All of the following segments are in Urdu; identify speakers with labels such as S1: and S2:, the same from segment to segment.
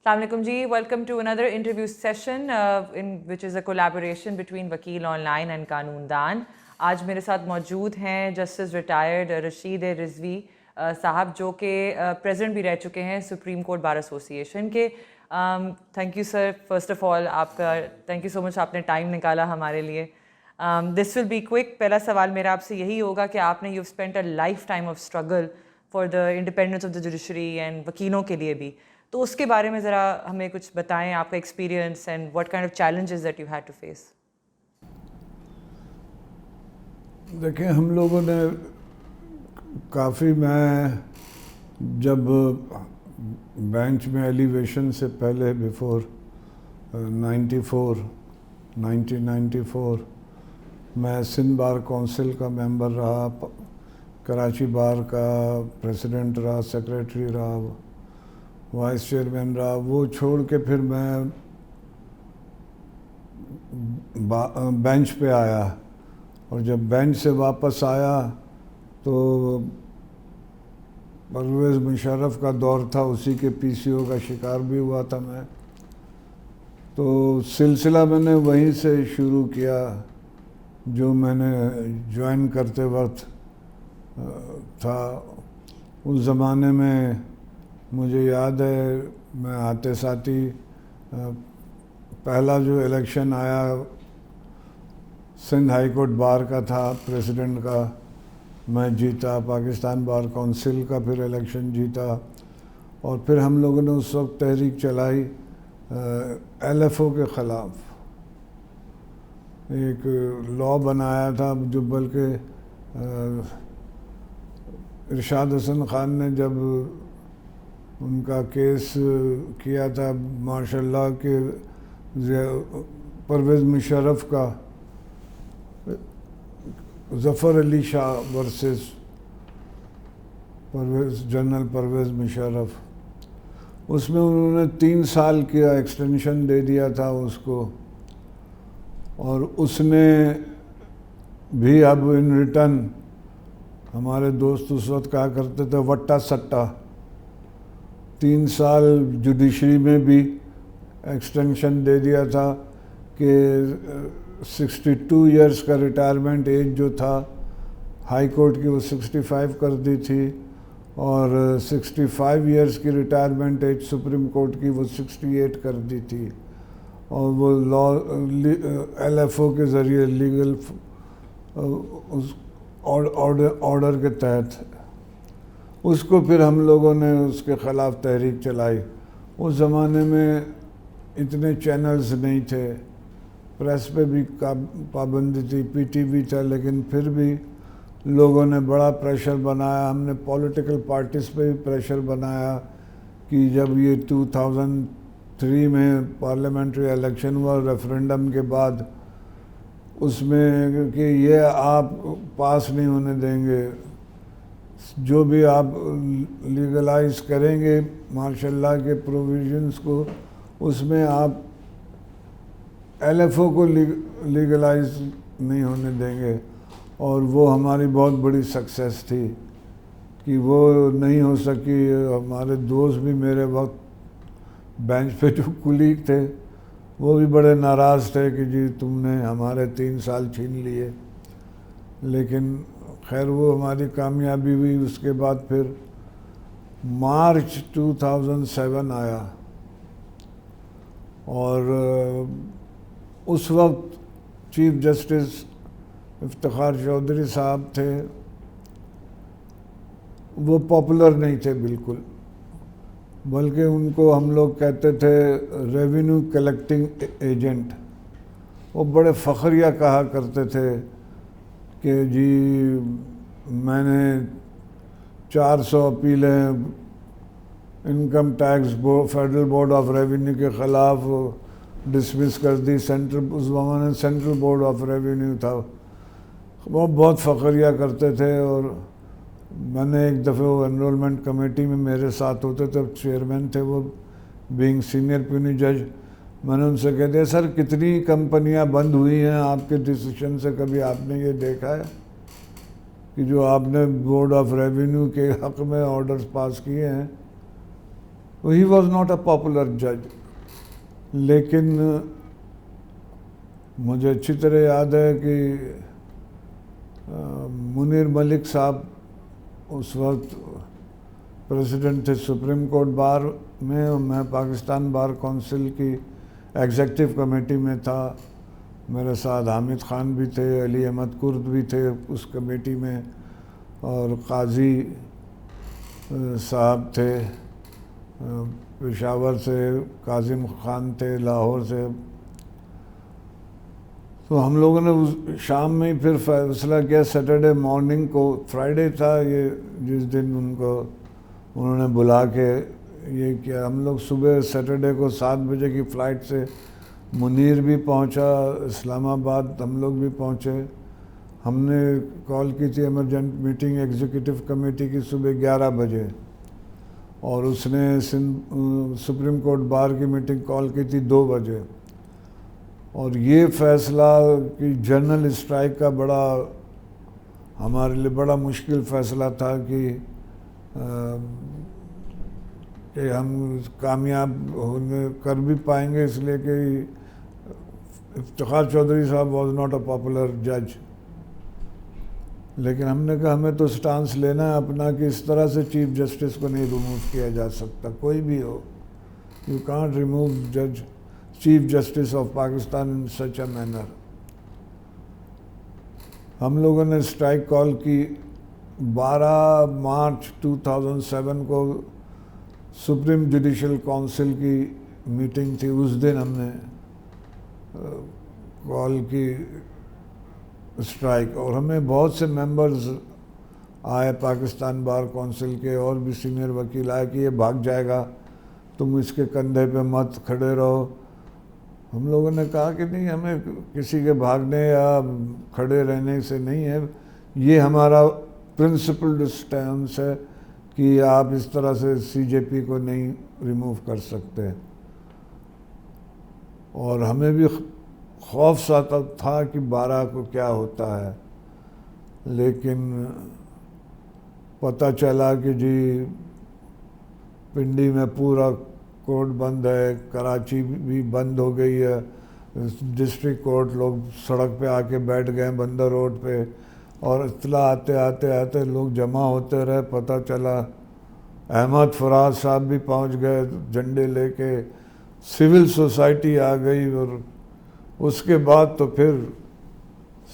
S1: Assalamu alaikum ji, welcome to another interview session which is a collaboration between Vakeel Online and Qanundaan. آج میرے ساتھ موجود ہیں جسٹس ریٹائرڈ رشید رضوی صاحب جو کہ پریزیڈنٹ بھی رہ چکے ہیں سپریم کورٹ بار ایسوسی ایشن کے. Thank you sir, first of all آپ کا تھینک یو سو مچ, آپ نے ٹائم نکالا ہمارے لیے. دس ول بی کوئک. پہلا سوال میرا آپ سے یہی ہوگا کہ آپ نے you spent a lifetime of struggle for the independence of the judiciary and وکیلوں کے لیے بھی, تو اس کے بارے میں ذرا ہمیں کچھ بتائیں, آپ کا experience and what kind of challenges that you had to face.
S2: دیکھیں, ہم لوگوں نے کافی, میں جب بینچ میں ایلیویشن سے پہلے بیفور 1994 میں سندھ بار کونسل کا ممبر رہا, کراچی بار کا پریزیڈنٹ رہا, سیکریٹری رہا, وائس چیئرمین رہا. وہ چھوڑ کے پھر میں بینچ پہ آیا, اور جب بینچ سے واپس آیا تو پرویز مشرف کا دور تھا, اسی کے پی سی او کا شکار بھی ہوا تھا میں. تو سلسلہ میں نے وہیں سے شروع کیا جو میں نے جوائن کرتے وقت تھا. اس زمانے میں مجھے یاد ہے, میں آتے ساتھی پہلا جو الیکشن آیا سندھ ہائی کورٹ بار کا تھا, پریزیڈنٹ کا میں جیتا, پاکستان بار کونسل کا پھر الیکشن جیتا, اور پھر ہم لوگوں نے اس وقت تحریک چلائی ایل ایف او کے خلاف. ایک لا بنایا تھا جو بلکہ ارشاد حسن خان نے جب ان کا کیس کیا تھا ماشاء اللہ کہ پرویز مشرف کا, ظفر علی شاہ ورسز جنرل پرویز مشرف, اس میں انہوں نے 3 سال کا ایکسٹینشن دے دیا تھا اس کو, اور اس نے بھی اب ان ریٹرن, ہمارے دوست اس وقت کہا کرتے تھے وٹا سٹا, 3 سال جوڈیشری میں بھی ایکسٹینشن دے دیا تھا کہ 62 ایئرس کا ریٹائرمنٹ ایج جو تھا ہائی کورٹ کی وہ 65 کر دی تھی, اور 65 ایئرس کی ریٹائرمنٹ ایج سپریم کورٹ کی وہ 68 کر دی تھی. اور وہ لا ایل ایف او کے ذریعے لیگل آرڈر کے تحت اس کو پھر ہم لوگوں نے اس کے خلاف تحریک چلائی. اس زمانے میں اتنے چینلز نہیں تھے, پریس پہ بھی پابندی تھی, پی ٹی وی تھا, لیکن پھر بھی لوگوں نے بڑا پریشر بنایا. ہم نے پولیٹیکل پارٹیز پہ بھی پریشر بنایا کہ جب یہ 2003 میں پارلیمنٹری الیکشن ہوا ریفرینڈم کے بعد, اس میں کہ یہ آپ پاس نہیں ہونے دیں گے, جو بھی آپ لیگلائز کریں گے ماشاء اللہ کے پروویژنس کو, اس میں آپ ایل ایف او کو لیگلائز نہیں ہونے دیں گے. اور وہ ہماری بہت بڑی سکسیس تھی کہ وہ نہیں ہو سکی. ہمارے دوست بھی میرے وقت بینچ پہ جو کولیگ تھے وہ بھی بڑے ناراض تھے کہ جی تم نے ہمارے 3 سال چھین لیے, لیکن خیر وہ ہماری کامیابی ہوئی. اس کے بعد پھر مارچ 2007 آیا, اور اس وقت چیف جسٹس افتخار چودھری صاحب تھے. وہ پاپولر نہیں تھے بالکل, بلکہ ان کو ہم لوگ کہتے تھے ریونیو کلیکٹنگ ایجنٹ. وہ بڑے فخریہ کہا کرتے تھے کہ جی میں نے 400 اپیلیں income tax Federal Board of Revenue کے خلاف ڈسمس کر دی. اس زمانے سینٹرل بورڈ آف ریونیو تھا. وہ بہت فخریہ کرتے تھے, اور میں نے ایک دفعہ وہ انرولمنٹ کمیٹی میں میرے ساتھ ہوتے تھے, چیئرمین تھے وہ, بینگ سینئر پیونی جج. میں نے ان سے کہہ دیا سر کتنی کمپنیاں بند ہوئی ہیں آپ کے ڈیسیشن سے, کبھی آپ نے یہ دیکھا ہے کہ جو آپ نے بورڈ آف ریونیو کے حق میں آرڈرز پاس کیے ہیں he was not a popular جج، لیکن مجھے اچھی طرح یاد ہے کہ منیر ملک صاحب اس وقت پریزیڈنٹ تھے سپریم کورٹ بار میں، اور میں پاکستان بار کونسل کی ایگزیکٹو کمیٹی میں تھا. میرے ساتھ حامد خان بھی تھے، علی احمد کرد بھی تھے اس کمیٹی میں، اور قاضی صاحب تھے پشاور سے، کاظم خان تھے لاہور سے. تو ہم لوگوں نے شام میں پھر فیصلہ کیا، سیٹرڈے مارننگ کو، فرائیڈے تھا یہ جس دن انہوں نے بلا کے یہ کیا. ہم لوگ صبح سیٹرڈے کو 7 بجے کی فلائٹ سے، منیر بھی پہنچا اسلام آباد، ہم لوگ بھی پہنچے. ہم نے کال کی تھی ایمرجنٹ میٹنگ ایگزیکٹو کمیٹی کی صبح 11 بجے، اور اس نے سپریم کورٹ بار کی میٹنگ کال کی تھی 2 بجے. اور یہ فیصلہ کہ جنرل اسٹرائک کا ہمارے لیے بڑا مشکل فیصلہ تھا کہ ہم کامیاب کر بھی پائیں گے، اس لیے کہ افتخار چودھری صاحب واز ناٹ اے پاپولر جج. لیکن ہم نے کہا ہمیں تو سٹانس لینا ہے اپنا کہ اس طرح سے چیف جسٹس کو نہیں ریموو کیا جا سکتا، کوئی بھی ہو. یو کانٹ ریموو جج chief justice of Pakistan in such a manner. ہم لوگوں نے اسٹرائک کال کی. 12 مارچ 2007 کو سپریم جوڈیشل کونسل کی میٹنگ تھی، اس دن ہم نے کال کی اسٹرائک، اور ہمیں بہت سے ممبرز آئے پاکستان بار کونسل کے، اور بھی سینئر وکیل آئے کہ یہ بھاگ جائے گا، تم اس کے کندھے پہ مت کھڑے رہو. ہم لوگوں نے کہا کہ نہیں، ہمیں کسی کے بھاگنے یا کھڑے رہنے سے نہیں ہے، یہ ہمارا پرنسپلڈ اسٹینس ہے کہ آپ اس طرح سے سی جے پی کو نہیں ریموو کر سکتے. اور ہمیں بھی خوف سا تھا کہ 12 کو کیا ہوتا ہے، لیکن پتہ چلا کہ جی پنڈی میں پورا کورٹ بند ہے، کراچی بھی بند ہو گئی ہے، ڈسٹرکٹ کورٹ لوگ سڑک پہ آ کے بیٹھ گئے بندر روڈ پہ، اور اطلاع آتے لوگ جمع ہوتے رہے. پتہ چلا احمد فراز صاحب بھی پہنچ گئے جھنڈے لے کے، سول سوسائٹی آ گئی، اور اس کے بعد تو پھر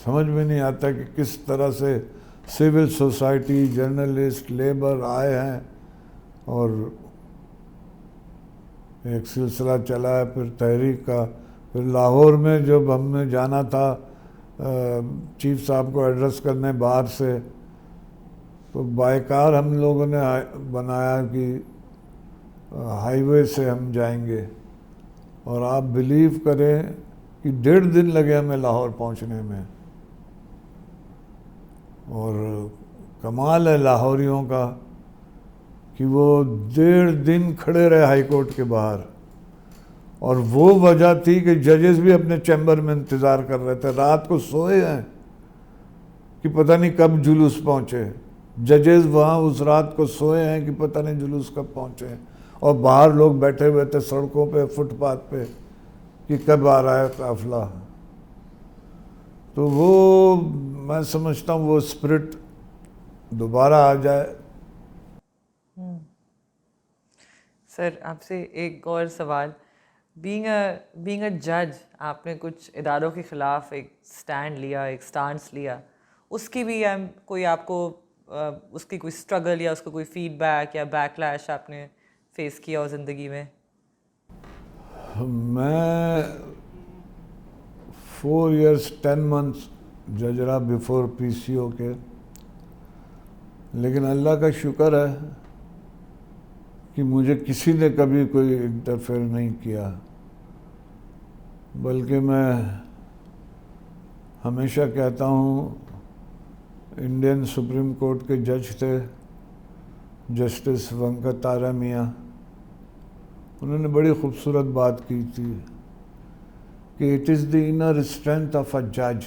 S2: سمجھ میں نہیں آتا کہ کس طرح سے سول سوسائٹی، جرنلسٹ، لیبر آئے ہیں، اور ایک سلسلہ چلا ہے پھر تحریک کا. پھر لاہور میں جب ہم نے جانا تھا چیف صاحب کو ایڈریس کرنے باہر سے، تو بائیکار ہم لوگوں نے بنایا کہ ہائی وے سے ہم جائیں گے، اور آپ بلیو کریں کہ 1.5 دن لگے ہمیں لاہور پہنچنے میں. اور کمال ہے لاہوریوں کا کہ وہ 1.5 دن کھڑے رہے ہائی کورٹ کے باہر، اور وہ وجہ تھی کہ ججز بھی اپنے چیمبر میں انتظار کر رہے تھے، رات کو سوئے ہیں کہ پتہ نہیں کب جلوس پہنچے. ججز وہاں اس رات کو سوئے ہیں کہ پتہ نہیں جلوس کب پہنچے، اور باہر لوگ بیٹھے ہوئے تھے سڑکوں پہ، فٹ پاتھ پہ، کہ کب آ رہا ہے قافلہ. تو وہ میں سمجھتا ہوں وہ اسپرٹ دوبارہ آ جائے.
S1: سر آپ سے ایک اور سوال، بینگ اے جج، آپ نے کچھ اداروں کے خلاف ایک سٹینڈ لیا، ایک سٹانس لیا، اس کی بھی کوئی آپ کو اس کی کوئی اسٹرگل یا اس کو کوئی فیڈ بیک یا بیک لیش آپ نے فیس کیا ہو زندگی میں؟
S2: میں 4 years 10 months جج رہا بیفور پی سی او کے، لیکن اللہ کا شکر ہے کہ مجھے کسی نے کبھی کوئی انٹرفیئر نہیں کیا، بلکہ میں ہمیشہ کہتا ہوں، انڈین سپریم کورٹ کے جج تھے جسٹس وینکٹارا میاں، انہوں نے بڑی خوبصورت بات کی تھی کہ it is the inner strength of a جج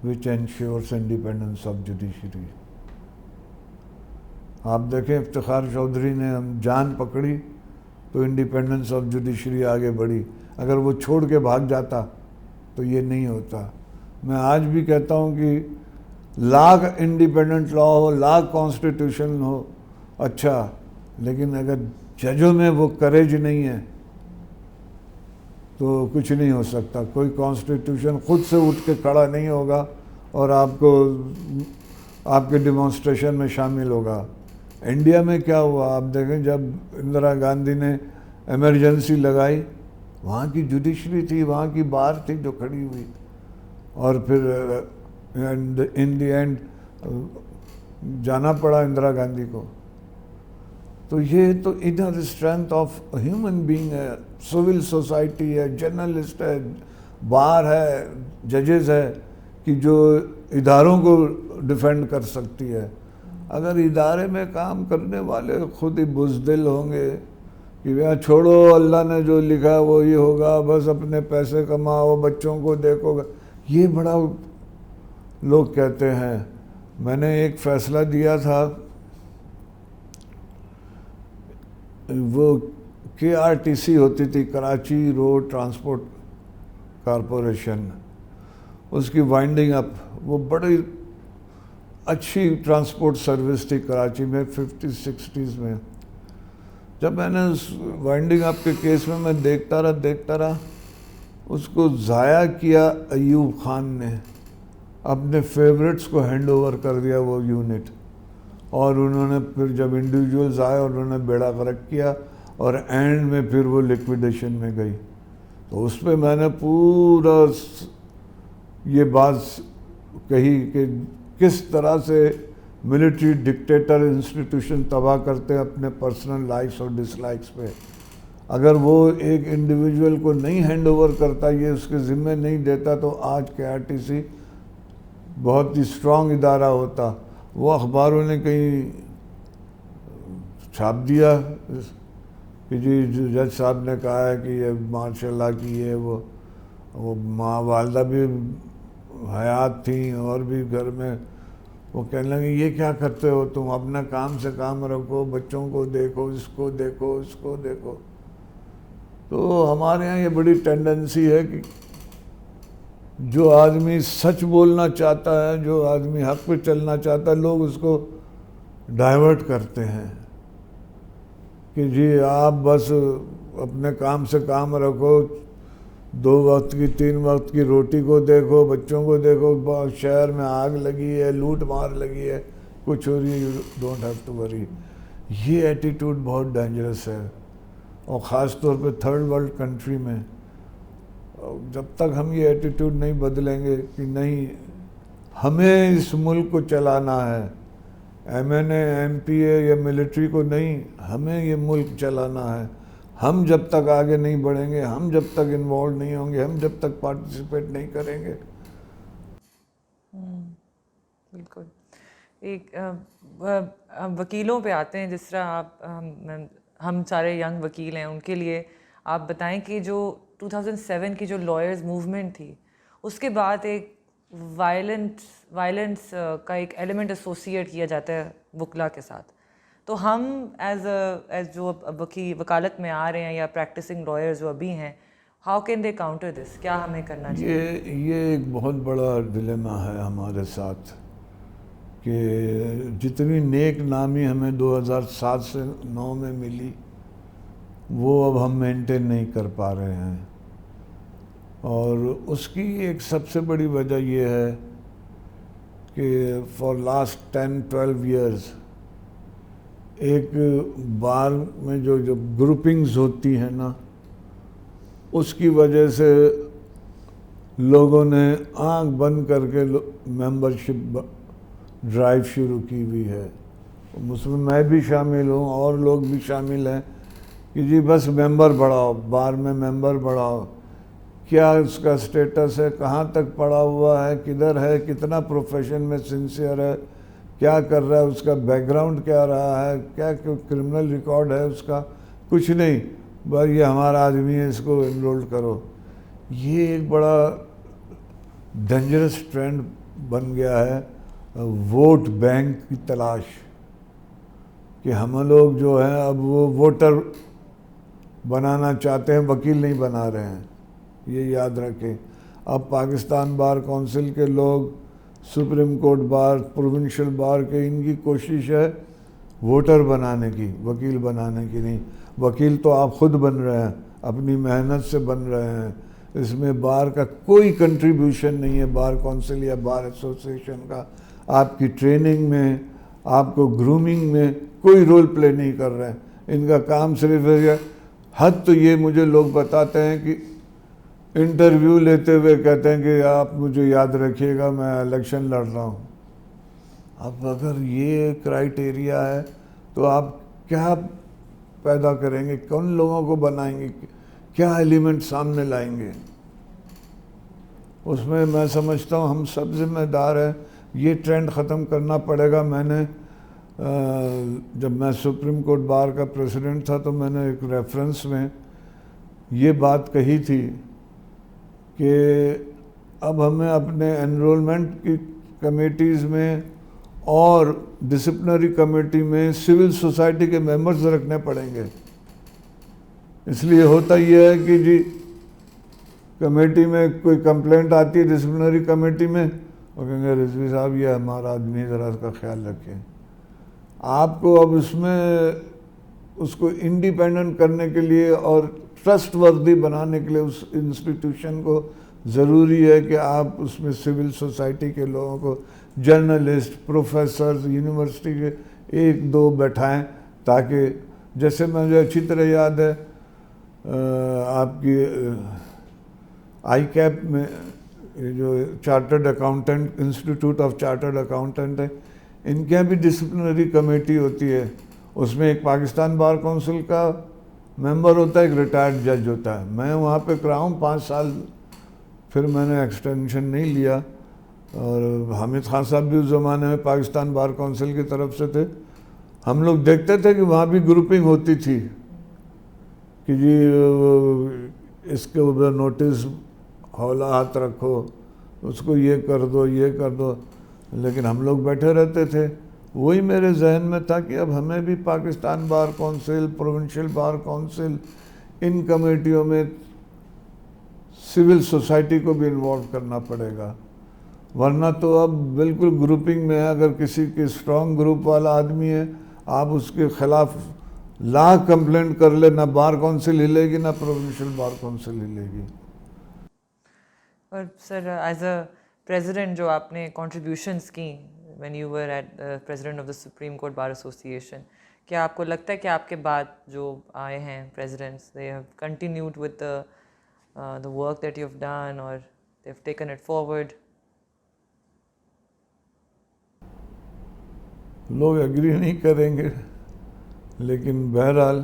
S2: which ensures independence of judiciary. آپ دیکھیں افتخار چودھری نے ہم جان پکڑی تو انڈیپینڈنس آف جوڈیشری آگے بڑھی. اگر وہ چھوڑ کے بھاگ جاتا تو یہ نہیں ہوتا. میں آج بھی کہتا ہوں کہ لاکھ انڈیپینڈنٹ لا ہو, لاکھ کانسٹیٹیوشن ہو, اچھا, لیکن اگر ججوں میں وہ کریج نہیں ہے تو کچھ نہیں ہو سکتا. کوئی کانسٹیٹیوشن خود سے اٹھ کے کھڑا نہیں ہوگا اور آپ کو آپ کے ڈیمانسٹریشن میں شامل ہوگا. انڈیا میں کیا ہوا آپ دیکھیں, جب اندرا گاندھی نے ایمرجنسی لگائی, وہاں کی جوڈیشری تھی, وہاں کی بار تھی جو کھڑی ہوئی, اور پھر ان دی اینڈ جانا پڑا اندرا گاندھی کو. تو یہ تو inner strength of human being ہے. سول سوسائٹی ہے, جرنلسٹ ہے, بار ہے, ججز ہے, کہ جو اداروں کو ڈیفینڈ کر سکتی ہے. اگر ادارے میں کام کرنے والے خود ہی بزدل ہوں گے کہ بھیا چھوڑو, اللہ نے جو لکھا وہی ہوگا, بس اپنے پیسے کماؤ, بچوں کو دیکھو, یہ بڑا لوگ کہتے ہیں. میں نے ایک فیصلہ دیا تھا, وہ KRTC ہوتی تھی, کراچی روڈ ٹرانسپورٹ کارپوریشن, اس کی وائنڈنگ اپ, وہ بڑی اچھی ٹرانسپورٹ سروس تھی کراچی میں 50-60s میں. جب میں نے اس وائنڈنگ اپ کے کیس میں دیکھتا رہا, اس کو ضائع کیا ایوب خان نے, اپنے فیورٹس کو ہینڈ اوور کر دیا وہ یونٹ, اور انہوں نے پھر جب انڈیویجولز آئے اور انہوں نے بیڑا غرق کیا, اور اینڈ میں پھر وہ لیکویڈیشن میں گئی. تو اس پہ میں نے پورا یہ بات کہی کہ کس طرح سے ملٹری ڈکٹیٹر انسٹیٹیوشن تباہ کرتے ہیں اپنے پرسنل لائکس اور ڈس لائکس پہ. اگر وہ ایک انڈیویجول کو نہیں ہینڈ اوور کرتا, یہ اس کے ذمے نہیں دیتا, تو آج KRTC بہت ہی اسٹرانگ ادارہ ہوتا. وہ اخباروں نے کہیں چھاپ دیا کہ جی جج صاحب نے کہا ہے کہ یہ ماشاء اللہ کی یہ وہ ماں والدہ بھی حیات تھیں اور بھی گھر میں, وہ کہنے لگے یہ کیا کرتے ہو تم, اپنا کام سے کام رکھو, بچوں کو دیکھو, اس کو دیکھو, اس کو دیکھو. تو ہمارے ہاں یہ بڑی ٹینڈنسی ہے کہ جو آدمی سچ بولنا چاہتا ہے, جو آدمی حق پہ چلنا چاہتا ہے, لوگ اس کو ڈائیورٹ کرتے ہیں کہ جی آپ بس اپنے کام سے کام رکھو, 2 وقت کی 3 وقت کی روٹی کو دیکھو, بچوں کو دیکھو, شہر میں آگ لگی ہے, لوٹ مار لگی ہے, کچھ ہو رہی ہے, you don't have to worry. یہ ایٹیٹیوڈ بہت ڈینجرس ہے, اور خاص طور پہ تھرڈ ورلڈ کنٹری میں. جب تک ہم یہ ایٹیٹیوڈ نہیں بدلیں گے کہ نہیں ہمیں اس ملک کو چلانا ہے, MNA MPA یا ملٹری کو نہیں, ہمیں یہ ملک چلانا ہے, ہم جب تک آگے نہیں بڑھیں گے, ہم جب تک انوالو نہیں ہوں گے, ہم جب تک پارٹیسپیٹ نہیں کریں گے.
S1: بالکل. ایک وکیلوں پہ آتے ہیں, جس طرح آپ ہم سارے ینگ وکیل ہیں, ان کے لیے آپ بتائیں کہ جو 2007 کی جو لائرز موومنٹ تھی, اس کے بعد ایک وائلنس کا ایک ایلیمنٹ ایسوسیٹ کیا جاتا ہے وکلا کے ساتھ. تو ہم ایز جو وکالت میں آ رہے ہیں یا پریکٹسنگ لائرز جو ابھی ہیں, how can they counter this, کیا ہمیں کرنا چاہیے؟
S2: یہ ایک بہت بڑا ڈیلیما ہے ہمارے ساتھ کہ جتنی نیک نامی ہمیں 2007 سے 9 میں ملی, وہ اب ہم مینٹین نہیں کر پا رہے ہیں. اور اس کی ایک سب سے بڑی وجہ یہ ہے کہ فار لاسٹ 10-12 ایئرز ایک بار میں جو گروپنگز ہوتی ہیں نا, اس کی وجہ سے لوگوں نے آنکھ بند کر کے ممبرشپ ڈرائیو شروع کی ہوئی ہے. میں بھی شامل ہوں اور لوگ بھی شامل ہیں کہ جی بس ممبر بڑھاؤ, بار میں ممبر بڑھاؤ, کیا اس کا سٹیٹس ہے, کہاں تک پڑھا ہوا ہے, کدھر ہے, کتنا پروفیشن میں سنسیئر ہے, کیا کر رہا ہے, اس کا بیک گراؤنڈ کیا رہا ہے, کیا کرمنل ریکارڈ ہے اس کا, کچھ نہیں, بس یہ ہمارا آدمی ہے, اس کو انرول کرو. یہ ایک بڑا ڈینجرس ٹرینڈ بن گیا ہے, ووٹ بینک کی تلاش, کہ ہم لوگ جو ہیں اب وہ ووٹر بنانا چاہتے ہیں، وکیل نہیں بنا رہے ہیں، یہ یاد رکھیں۔ اب پاکستان بار کونسل کے لوگ، سپریم کورٹ بار، پروونشل بار کے، ان کی کوشش ہے ووٹر بنانے کی، وکیل بنانے کی نہیں۔ وکیل تو آپ خود بن رہے ہیں، اپنی محنت سے بن رہے ہیں، اس میں بار کا کوئی کنٹریبیوشن نہیں ہے، بار کونسل یا بار ایسوسیشن کا آپ کی ٹریننگ میں، آپ کو گرومنگ میں کوئی رول پلے نہیں کر رہے ہیں۔ ان کا کام صرف ہے، حد تو یہ مجھے لوگ بتاتے ہیں کہ انٹرویو لیتے ہوئے کہتے ہیں کہ آپ مجھے یاد رکھیے گا، میں الیکشن لڑ رہا ہوں۔ اب اگر یہ کرائیٹیریا ہے تو آپ کیا پیدا کریں گے، کون لوگوں کو بنائیں گے، کیا ایلیمنٹ سامنے لائیں گے؟ اس میں سمجھتا ہوں ہم سب ذمہ دار ہیں، یہ ٹرینڈ ختم کرنا پڑے گا۔ میں نے جب میں سپریم کورٹ بار کا پریزیڈنٹ تھا تو میں نے ایک ریفرنس میں یہ بات کہی تھی کہ اب ہمیں اپنے انرولمنٹ کی کمیٹیز میں اور ڈسپلنری کمیٹی میں سول سوسائٹی کے ممبرز رکھنے پڑیں گے۔ اس لیے ہوتا یہ ہے کہ جی کمیٹی میں کوئی کمپلینٹ آتی ہے ڈسپلنری کمیٹی میں، وہ کہیں گے رضوی صاحب یہ ہمارا آدمی، ذرا اس کا خیال رکھیں۔ آپ کو اب اس میں اس کو انڈیپینڈنٹ کرنے کے لیے اور ٹرسٹ وردی بنانے کے لیے اس انسٹیٹیوشن کو ضروری ہے کہ آپ اس میں سول سوسائٹی کے لوگوں کو، جرنلسٹ، پروفیسرز، یونیورسٹی کے ایک دو بیٹھائیں، تاکہ جیسے مجھے اچھی طرح یاد ہے آپ کی آئی کیپ میں جو chartered accountant, institute of chartered accountant ہے، ان کے یہاں بھی ڈسپلنری کمیٹی ہوتی ہے۔ اس میں ایک پاکستان بار کونسل کا ممبر ہوتا ہے، ایک ریٹائرڈ جج ہوتا ہے۔ میں وہاں پہ کرا ہوں 5 سال، پھر میں نے ایکسٹینشن نہیں لیا، اور حامد خان صاحب بھی اس زمانے میں پاکستان بار کونسل کی طرف سے تھے۔ ہم لوگ دیکھتے تھے کہ وہاں بھی گروپنگ ہوتی تھی کہ جی اس کے اوپر نوٹس حوالہ ہاتھ رکھو، اس کو یہ کر دو، یہ کر دو، لیکن ہم لوگ بیٹھے رہتے تھے۔ وہی میرے ذہن میں تھا کہ اب ہمیں بھی Pakistan bar council, provincial bar council, ان کمیٹیوں میں سول سوسائٹی کو بھی انوالو کرنا پڑے گا، ورنہ تو اب بالکل گروپنگ میں ہے۔ اگر کسی کے اسٹرانگ گروپ والا آدمی ہے، آپ اس کے خلاف لاکھ کمپلینٹ کر لے، نہ بار کونسل ہلے گی، نہ پروونشل بار کونسل ہلے گی۔
S1: اور سر ایز اے پریزیڈنٹ جو آپ نے کنٹریبیوشنس کی when you were at president of the supreme court bar association, کیا آپ کو لگتا ہے کہ آپ کے بعد جو آئے ہیں presidents they have continued with the work that you've done, or they've taken it forward?
S2: لوگ ایگری نہیں کریں گے، لیکن بہرحال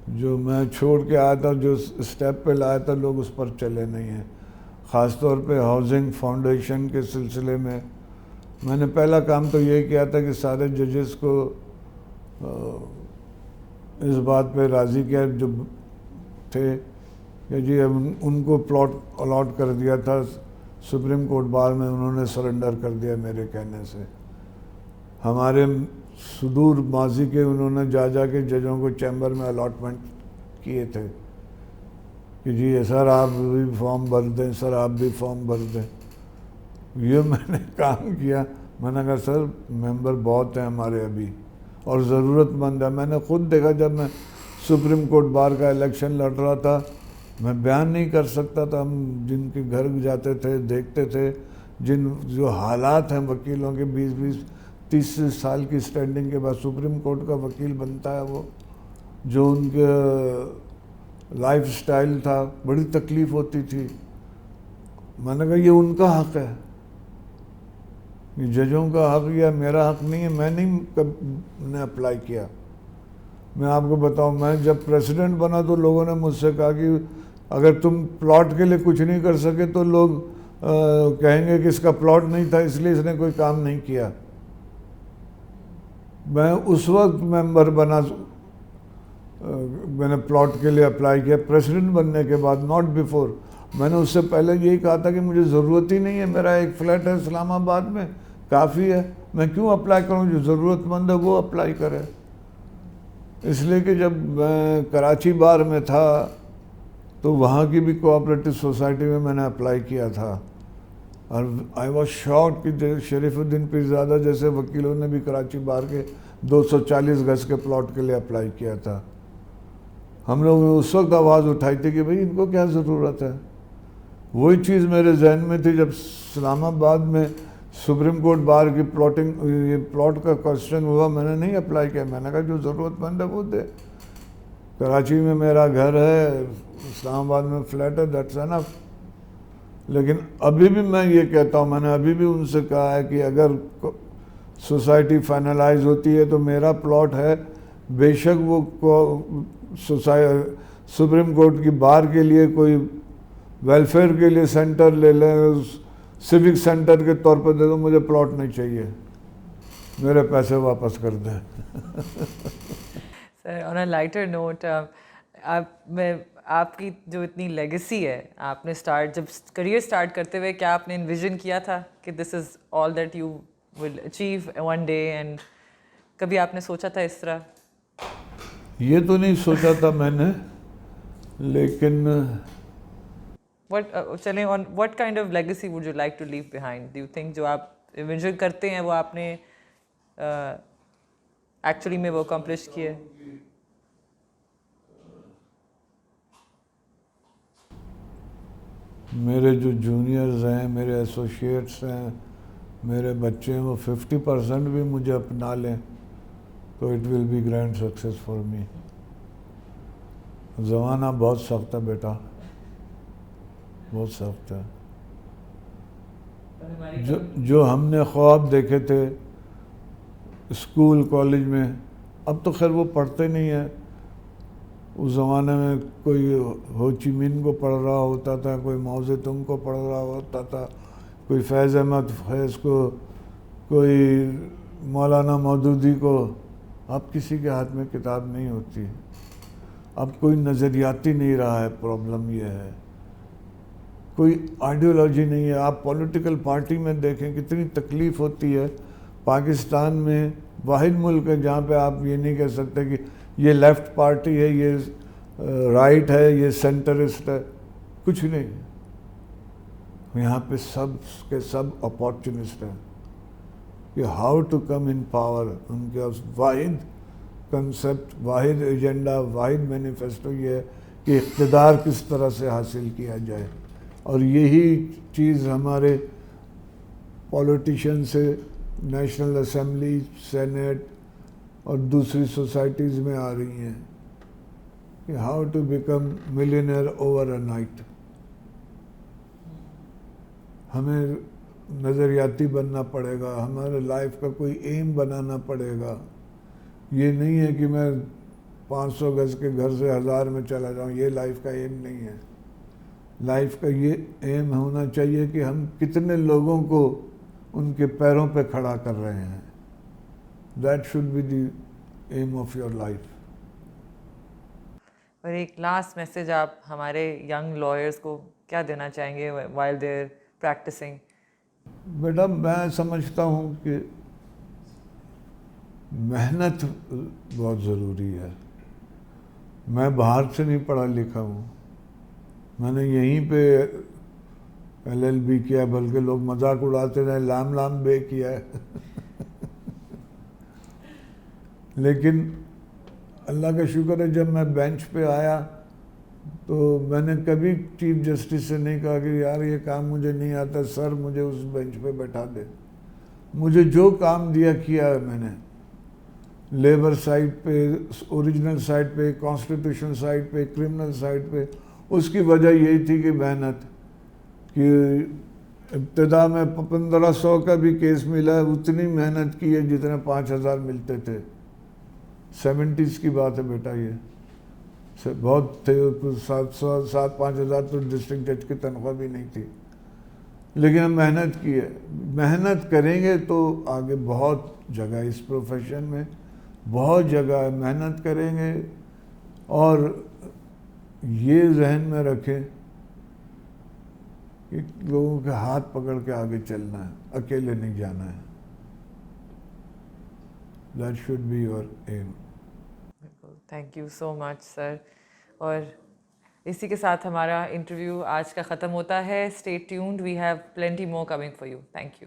S2: جو میں چھوڑ کے آیا تھا، جو اسٹیپ پہ لایا تھا، لوگ اس پر چلے نہیں ہیں۔ خاص طور پہ ہاؤسنگ فاؤنڈیشن کے سلسلے میں نے پہلا کام تو یہ کیا تھا کہ سارے ججز کو اس بات پہ راضی کیا جو تھے کہ جی ان کو پلاٹ الاٹ کر دیا تھا سپریم کورٹ بار میں، انہوں نے سرنڈر کر دیا میرے کہنے سے۔ ہمارے صدور ماضی کے انہوں نے جا کے ججوں کو چیمبر میں الاٹمنٹ کیے تھے کہ جی سر آپ بھی فارم بھر دیں، سر آپ بھی فارم بھر دیں۔ یہ میں نے کام کیا، میں نے کہا سر ممبر بہت ہیں ہمارے ابھی اور ضرورت مند ہے۔ میں نے خود دیکھا جب میں سپریم کورٹ بار کا الیکشن لڑ رہا تھا، میں بیان نہیں کر سکتا تھا، ہم جن کے گھر جاتے تھے دیکھتے تھے، جو حالات ہیں وکیلوں کے 20-30 سال کی سٹینڈنگ کے بعد سپریم کورٹ کا وکیل بنتا ہے، وہ جو ان کے لائف سٹائل تھا، بڑی تکلیف ہوتی تھی۔ میں نے کہا یہ ان کا حق ہے، یہ ججوں کا حق یا میرا حق نہیں ہے، میں نے اپلائی کیا۔ میں آپ کو بتاؤں، میں جب پریزیڈنٹ بنا تو لوگوں نے مجھ سے کہا کہ اگر تم پلاٹ کے لیے کچھ نہیں کر سکے تو لوگ کہیں گے کہ اس کا پلاٹ نہیں تھا اس لیے اس نے کوئی کام نہیں کیا۔ میں اس وقت ممبر بنا، میں نے پلاٹ کے لیے اپلائی کیا پریزیڈنٹ بننے کے بعد، ناٹ بیفور۔ میں نے اس سے پہلے یہی کہا تھا کہ مجھے ضرورت ہی نہیں ہے، میرا ایک فلیٹ ہے اسلام آباد میں کافی ہے، میں کیوں اپلائی کروں؟ جو ضرورت مند ہے وہ اپلائی کرے۔ اس لیے کہ جب میں کراچی بار میں تھا تو وہاں کی بھی کوآپریٹو سوسائٹی میں میں نے اپلائی کیا تھا، اور آئی واز شاکڈ کہ شریف الدین پیرزادہ جیسے وکیلوں نے بھی کراچی بار کے 240 گز کے پلاٹ کے لیے اپلائی کیا تھا۔ ہم لوگوں نے اس وقت آواز اٹھائی تھی کہ بھئی ان کو کیا ضرورت ہے۔ وہی چیز میرے ذہن میں تھی جب اسلام آباد میں سپریم کورٹ بار کی یہ پلاٹ کا کوسچن ہوا، میں نے نہیں اپلائی کیا، میں نے کہا جو ضرورت مند ہے وہ دے، کراچی میں میرا گھر ہے، اسلام آباد میں فلیٹ ہے، دیٹس انف۔ لیکن ابھی بھی میں یہ کہتا ہوں، میں نے ابھی بھی ان سے کہا ہے کہ اگر سوسائٹی فائنلائز ہوتی ہے تو میرا پلاٹ ہے، بے شک وہ سپریم کورٹ کی بار کے لیے کوئی ویلفیئر کے لیے سینٹر لے لیں، سیوک سینٹر کے طور پر دے دو، مجھے پلاٹ نہیں چاہیے، میرے پیسے واپس کر دیں۔
S1: سر آن اے لائٹر نوٹ، آپ کی جو اتنی لیگیسی ہے، آپ نے جب کریئر اسٹارٹ کرتے ہوئے کیا آپ نے انویژن کیا تھا کہ this is all that you will achieve one day, and کبھی آپ نے سوچا تھا اس طرح؟
S2: یہ تو نہیں سوچا تھا میں نے، لیکن
S1: چلیں on what kind of legacy would you like to leave behind? Do you think جو آپ انویژن کرتے ہیں وہ آپ نے ایکچولی میں وہ اکمپلش کیا ہے؟
S2: میرے جو جونیئرز ہیں، میرے ایسوسیٹس ہیں، میرے بچے ہیں، وہ 50% بھی مجھے اپنا لیں تو it will be grand success for me. زمانہ بہت سخت ہے بیٹا، بہت سخت ہے۔ جو ہم نے خواب دیکھے تھے اسکول کالج میں، اب تو خیر وہ پڑھتے نہیں ہیں۔ اس زمانے میں کوئی ہو چی مین کو پڑھ رہا ہوتا تھا، کوئی ماؤ زے تونگ کو پڑھ رہا ہوتا تھا، کوئی فیض احمد فیض کو، کوئی مولانا مودودی کو۔ اب کسی کے ہاتھ میں کتاب نہیں ہوتی، اب کوئی نظریاتی نہیں رہا ہے، پرابلم یہ ہے، کوئی آئیڈیالوجی نہیں ہے۔ آپ پولیٹیکل پارٹی میں دیکھیں کتنی تکلیف ہوتی ہے۔ پاکستان میں واحد ملک ہے جہاں پہ آپ یہ نہیں کہہ سکتے کہ یہ لیفٹ پارٹی ہے، یہ رائٹ ہے، یہ سینٹرسٹ ہے، کچھ نہیں۔ یہاں پہ سب کے سب اپارچونسٹ ہیں کہ how to come in power. ان کے واحد کنسپٹ، واحد ایجنڈا، واحد مینیفیسٹو یہ ہے کہ اقتدار کس طرح سے حاصل کیا جائے، اور یہی چیز ہمارے پولیٹیشین سے نیشنل اسمبلی، سینیٹ اور دوسری سوسائٹیز میں آ رہی ہیں کہ how to become millionaire over a night. ہمیں نظریاتی بننا پڑے گا، ہمارے لائف کا کوئی ایم بنانا پڑے گا۔ یہ نہیں ہے کہ میں 500 گز کے گھر سے 1000 میں چلا جاؤں، یہ لائف کا ایم نہیں ہے۔ لائف کا یہ ایم ہونا چاہیے کہ ہم کتنے لوگوں کو ان کے پیروں پہ کھڑا کر رہے ہیں۔ That should be the aim of your life.
S1: اور ایک لاسٹ میسیج آپ ہمارے ینگ لائرز کو کیا دینا چاہیں گے وائل دے آر پریکٹسنگ؟
S2: بیٹا میں سمجھتا ہوں کہ محنت بہت ضروری ہے۔ میں باہر سے نہیں پڑھا لکھا ہوں، میں نے یہیں پہ LLB کیا، بلکہ لوگ مذاق اڑاتے رہے لام لام بے کیا ہے لیکن اللہ کا شکر ہے جب میں بینچ پہ آیا تو میں نے کبھی چیف جسٹس سے نہیں کہا کہ یار یہ کام مجھے نہیں آتا، سر مجھے اس بینچ پہ بیٹھا دے۔ مجھے جو کام دیا کیا ہے میں نے، لیبر سائٹ پہ، اوریجنل سائٹ پہ، کانسٹیٹیوشن سائٹ پہ، کرمنل سائٹ پہ۔ اس کی وجہ یہی تھی کہ محنت، کہ ابتدا میں 1500 کا بھی کیس ملا ہے، اتنی محنت کی ہے جتنے 5000 ملتے تھے۔ 70s کی بات ہے بیٹا، یہ بہت تھے، 7-5 ہزار تو ڈسٹرکٹ جج کی تنخواہ بھی نہیں تھی، لیکن ہم محنت کی ہے۔ محنت کریں گے تو آگے بہت جگہ ہے، اس پروفیشن میں بہت جگہ ہے، محنت کریں گے۔ اور یہ ذہن میں رکھیں کہ لوگوں کے ہاتھ پکڑ کے آگے چلنا ہے، اکیلے نہیں جانا ہے۔ That should be your aim.
S1: Thank you so much sir. اور اسی کے ساتھ ہمارا انٹرویو آج کا ختم ہوتا ہے. Stay tuned, we have plenty more coming for you. Thank you.